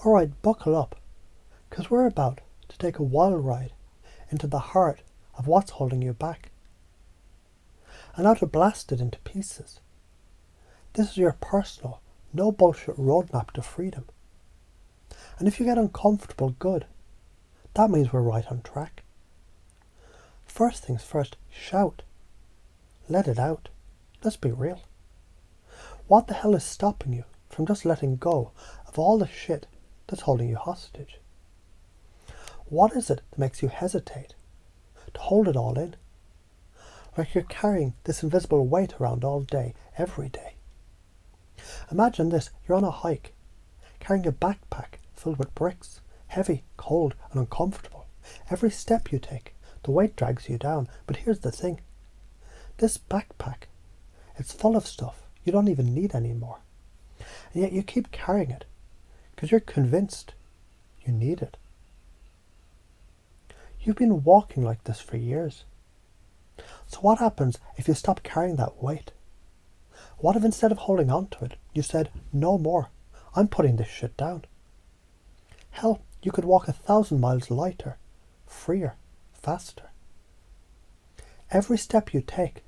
Alright, buckle up, because we're about to take a wild ride into the heart of what's holding you back, and how to blast it into pieces. This is your personal, no bullshit roadmap to freedom. And if you get uncomfortable, good. That means we're right on track. First things first, shout. Let it out. Let's be real. What the hell is stopping you from just letting go of all the shit that's holding you hostage? What is it that makes you hesitate to hold it all in? Like you're carrying this invisible weight around all day, every day. Imagine this, you're on a hike, carrying a backpack filled with bricks, heavy, cold and uncomfortable. Every step you take, the weight drags you down. But here's the thing. This backpack, it's full of stuff you don't even need anymore. And yet you keep carrying it because you're convinced you need it. You've been walking like this for years. So what happens if you stop carrying that weight? What if instead of holding on to it, you said, no more, I'm putting this shit down? Hell, you could walk 1,000 miles lighter, freer, faster. Every step you take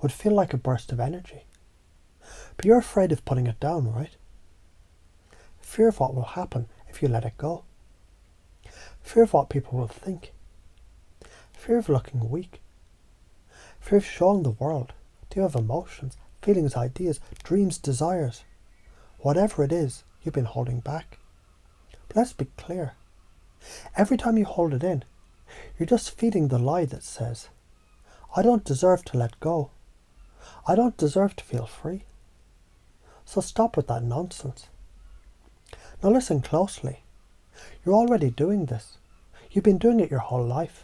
would feel like a burst of energy. But you're afraid of putting it down, right? Fear of what will happen if you let it go. Fear of what people will think. Fear of looking weak. Fear of showing the world. Do you have emotions, feelings, ideas, dreams, desires? Whatever it is you've been holding back. But let's be clear. Every time you hold it in, you're just feeding the lie that says, I don't deserve to let go. I don't deserve to feel free. So stop with that nonsense. Now listen closely. You're already doing this. You've been doing it your whole life.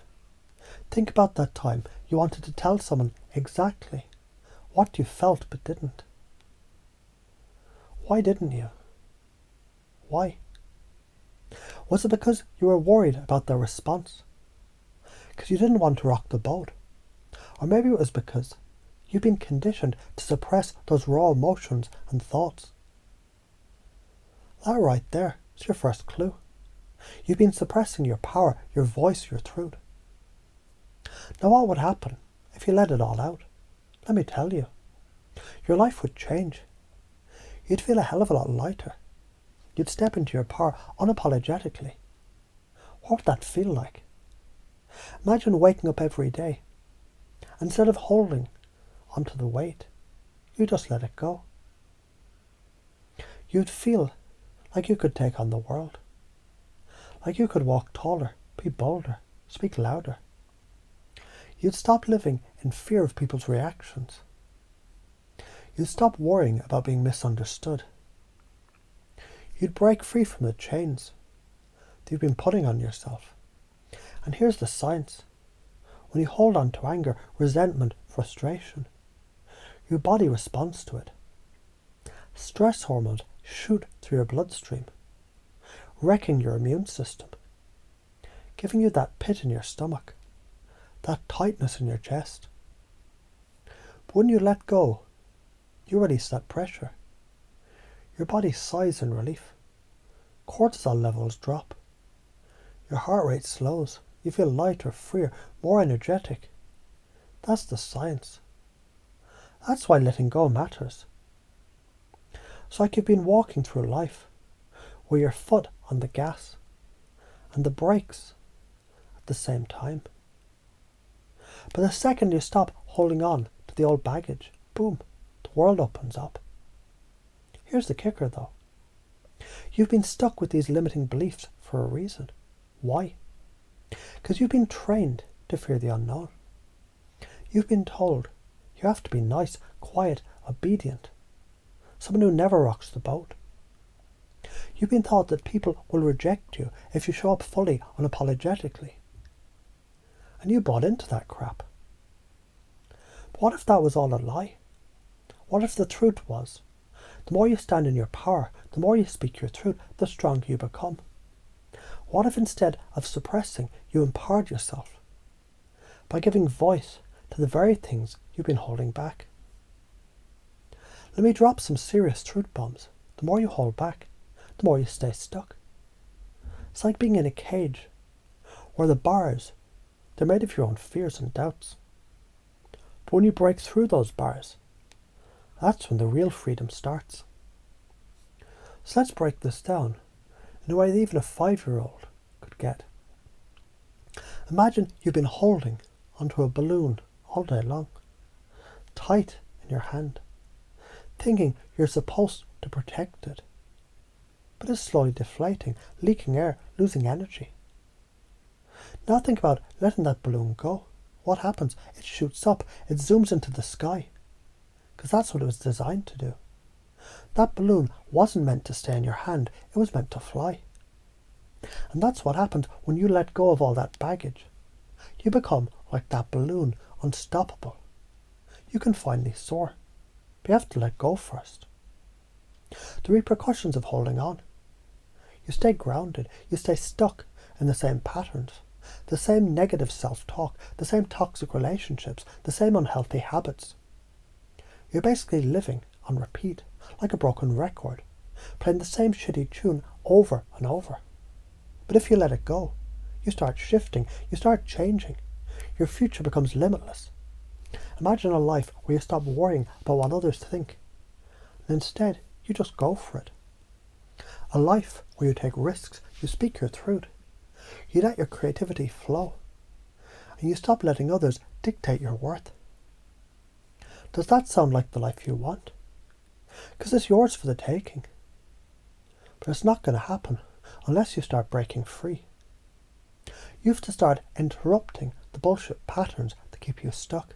Think about that time you wanted to tell someone exactly what you felt but didn't. Why didn't you? Why? Was it because you were worried about their response? Because you didn't want to rock the boat? Or maybe it was because you've been conditioned to suppress those raw emotions and thoughts. That right there is your first clue. You've been suppressing your power, your voice, your truth. Now what would happen if you let it all out? Let me tell you. Your life would change. You'd feel a hell of a lot lighter. You'd step into your power unapologetically. What would that feel like? Imagine waking up every day. Instead of holding onto the weight, you just let it go. You'd feel like you could take on the world. Like you could walk taller, be bolder, speak louder. You'd stop living in fear of people's reactions. You'd stop worrying about being misunderstood. You'd break free from the chains that you've been putting on yourself. And here's the science. When you hold on to anger, resentment, frustration, your body responds to it. Stress hormones shoot through your bloodstream, wrecking your immune system, giving you that pit in your stomach, that tightness in your chest. But when you let go, you release that pressure. Your body sighs in relief. Cortisol levels drop. Your heart rate slows. You feel lighter, freer, more energetic. That's the science. That's why letting go matters. It's like you've been walking through life with your foot on the gas and the brakes at the same time. But the second you stop holding on to the old baggage, boom, the world opens up. Here's the kicker though. You've been stuck with these limiting beliefs for a reason. Why? Because you've been trained to fear the unknown. You've been told you have to be nice, quiet, obedient. Someone who never rocks the boat. You've been taught that people will reject you if you show up fully, unapologetically. And you bought into that crap. But what if that was all a lie? What if the truth was, the more you stand in your power, the more you speak your truth, the stronger you become? What if instead of suppressing, you empowered yourself by giving voice to the very things you've been holding back? Let me drop some serious truth bombs. The more you hold back, the more you stay stuck. It's like being in a cage where the bars, they're made of your own fears and doubts. But when you break through those bars, that's when the real freedom starts. So let's break this down in a way that even a 5-year-old could get. Imagine you've been holding onto a balloon all day long, tight in your hand, thinking you're supposed to protect it. But it's slowly deflating, leaking air, losing energy. Now think about letting that balloon go. What happens? It shoots up, it zooms into the sky, because that's what it was designed to do. That balloon wasn't meant to stay in your hand, it was meant to fly. And that's what happens when you let go of all that baggage. You become like that balloon, unstoppable. You can finally soar, but you have to let go first. The repercussions of holding on. You stay grounded, you stay stuck in the same patterns, the same negative self-talk, the same toxic relationships, the same unhealthy habits. You're basically living on repeat, like a broken record, playing the same shitty tune over and over. But if you let it go, you start shifting, you start changing. Your future becomes limitless. Imagine a life where you stop worrying about what others think, and instead you just go for it. A life where you take risks, you speak your truth, you let your creativity flow, and you stop letting others dictate your worth. Does that sound like the life you want? Because it's yours for the taking. But it's not going to happen unless you start breaking free. You have to start interrupting the bullshit patterns that keep you stuck.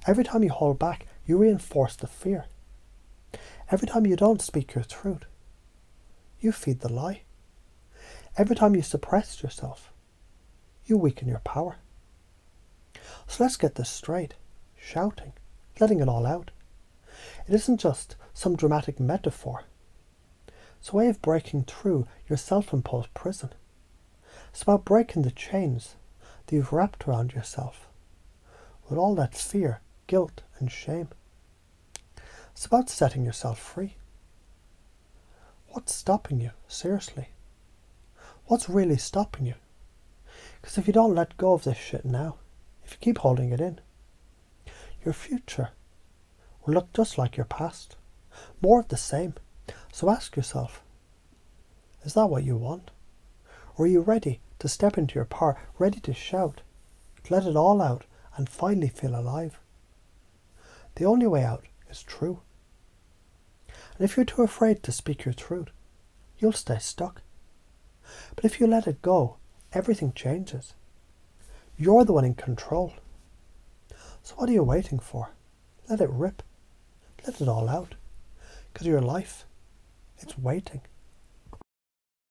Every time you hold back, you reinforce the fear. Every time you don't speak your truth, you feed the lie. Every time you suppress yourself, you weaken your power. So let's get this straight. Shouting, letting it all out. It isn't just some dramatic metaphor. It's a way of breaking through your self-imposed prison. It's about breaking the chains that you've wrapped around yourself with all that fear, guilt and shame. It's about setting yourself free. What's stopping you, seriously? What's really stopping you? Because if you don't let go of this shit now, if you keep holding it in, your future will look just like your past. More of the same. So ask yourself, is that what you want? Or are you ready to step into your power, ready to shout, to let it all out and finally feel alive? The only way out is true. And if you're too afraid to speak your truth, you'll stay stuck. But if you let it go, everything changes. You're the one in control. So what are you waiting for? Let it rip. Let it all out. Because your life, it's waiting.